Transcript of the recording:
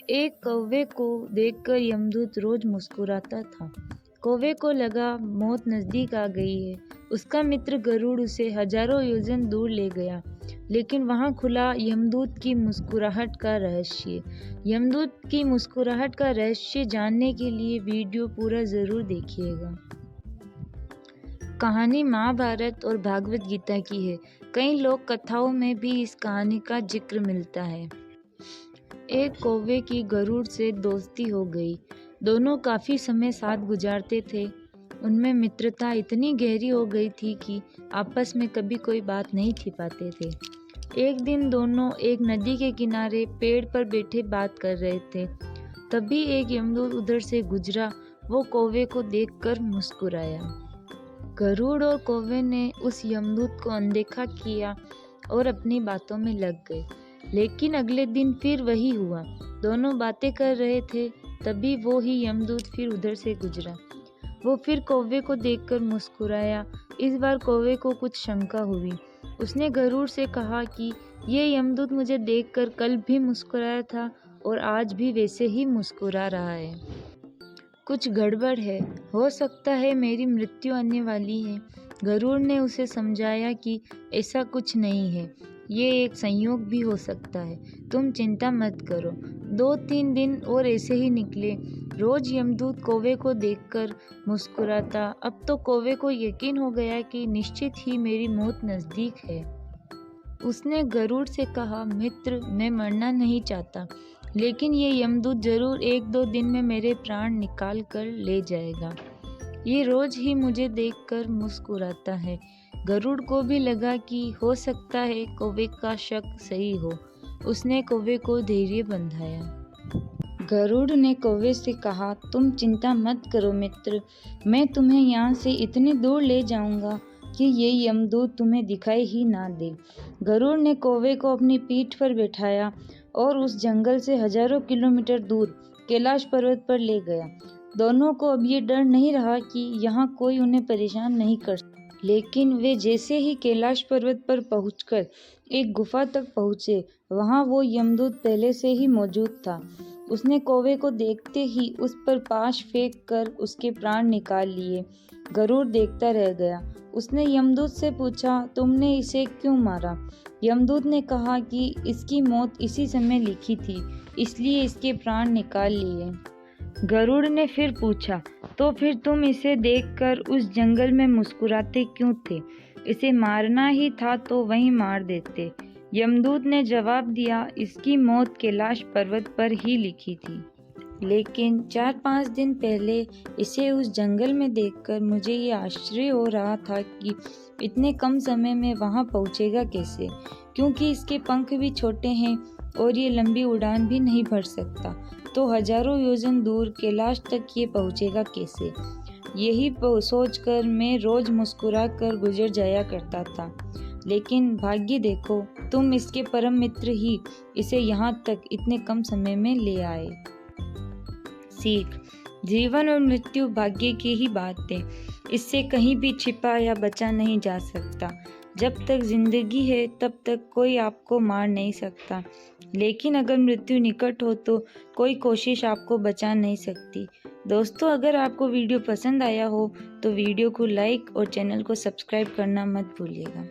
एक कौवे को देखकर यमदूत रोज मुस्कुराता था। कौवे को लगा मौत नजदीक आ गई है। उसका मित्र गरुड़ उसे हजारों योजन दूर ले गया, लेकिन वहां खुला यमदूत की मुस्कुराहट का रहस्य। यमदूत की मुस्कुराहट का रहस्य जानने के लिए वीडियो पूरा जरूर देखिएगा। कहानी महाभारत और भागवत गीता की है। कई लोक कथाओं में भी इस कहानी का जिक्र मिलता है। एक कौवे की गरुड़ से दोस्ती हो गई। दोनों काफी समय साथ गुजारते थे। उनमें मित्रता इतनी गहरी हो गई थी कि आपस में कभी कोई बात नहीं छिपाते थे। एक दिन दोनों एक नदी के किनारे पेड़ पर बैठे बात कर रहे थे। तभी एक यमदूत उधर से गुजरा। वो कौवे को देखकर मुस्कुराया। गरुड़ और कौवे ने उस यमदूत को अनदेखा किया और अपनी बातों में लग गए। लेकिन अगले दिन फिर वही हुआ। दोनों बातें कर रहे थे, तभी वो ही यमदूत फिर उधर से गुजरा। वो फिर कौवे को देखकर मुस्कुराया। इस बार कौवे को कुछ शंका हुई। उसने गरुड़ से कहा कि ये यमदूत मुझे देखकर कल भी मुस्कुराया था और आज भी वैसे ही मुस्कुरा रहा है। कुछ गड़बड़ है, हो सकता है मेरी मृत्यु आने वाली है। गरुड़ ने उसे समझाया कि ऐसा कुछ नहीं है, ये एक संयोग भी हो सकता है। तुम चिंता मत करो। 2-3 दिन और ऐसे ही निकले। रोज यमदूत कौवे को देखकर मुस्कुराता। अब तो कौवे को यकीन हो गया कि निश्चित ही मेरी मौत नजदीक है। उसने गरुड़ से कहा, मित्र, मैं मरना नहीं चाहता, लेकिन ये यमदूत जरूर 1-2 दिन में मेरे प्राण निकाल कर ले जाएगा। ये रोज ही मुझे देखकर मुस्कुराता है। गरुड़ को भी लगा कि हो सकता है कौवे का शक सही हो। उसने कौवे को धैर्य बंधाया। गरुड़ ने कौवे से कहा, तुम चिंता मत करो मित्र, मैं तुम्हें यहाँ से इतने दूर ले जाऊंगा कि ये यमदूत तुम्हें दिखाई ही ना दे। गरुड़ ने कौवे को अपनी पीठ पर बैठाया और उस जंगल से हजारों किलोमीटर दूर कैलाश पर्वत पर ले गया। दोनों को अब ये डर नहीं रहा कि यहाँ कोई उन्हें परेशान नहीं कर सकता। लेकिन वे जैसे ही कैलाश पर्वत पर पहुंचकर एक गुफा तक पहुंचे, वहां वो यमदूत पहले से ही मौजूद था। उसने कौवे को देखते ही उस पर पाश फेंक कर उसके प्राण निकाल लिए। गरुड़ देखता रह गया। उसने यमदूत से पूछा, तुमने इसे क्यों मारा? यमदूत ने कहा कि इसकी मौत इसी समय लिखी थी, इसलिए इसके प्राण निकाल लिए। गरुड़ ने फिर पूछा, तो फिर तुम इसे देखकर उस जंगल में मुस्कुराते क्यों थे? इसे मारना ही था तो वहीं मार देते। यमदूत ने जवाब दिया, इसकी मौत कैलाश पर्वत पर ही लिखी थी, लेकिन 4-5 दिन पहले इसे उस जंगल में देखकर मुझे ये आश्चर्य हो रहा था कि इतने कम समय में वहां पहुंचेगा कैसे, क्योंकि इसके पंख भी छोटे हैं और ये लंबी उड़ान भी नहीं भर सकता, तो हजारों योजन दूर कैलाश तक ये पहुंचेगा कैसे? यही सोचकर मैं रोज मुस्कुरा कर गुजर जाया करता था। लेकिन भाग्य देखो, तुम इसके परम मित्र ही इसे यहाँ तक इतने कम समय में ले आए। सीख: जीवन और मृत्यु भाग्य की ही बात है। इससे कहीं भी छिपा या बचा नहीं जा सकता। जब तक जिंदगी है तब तक कोई आपको मार नहीं सकता, लेकिन अगर मृत्यु निकट हो तो कोई कोशिश आपको बचा नहीं सकती। दोस्तों, अगर आपको वीडियो पसंद आया हो तो वीडियो को लाइक और चैनल को सब्सक्राइब करना मत भूलिएगा।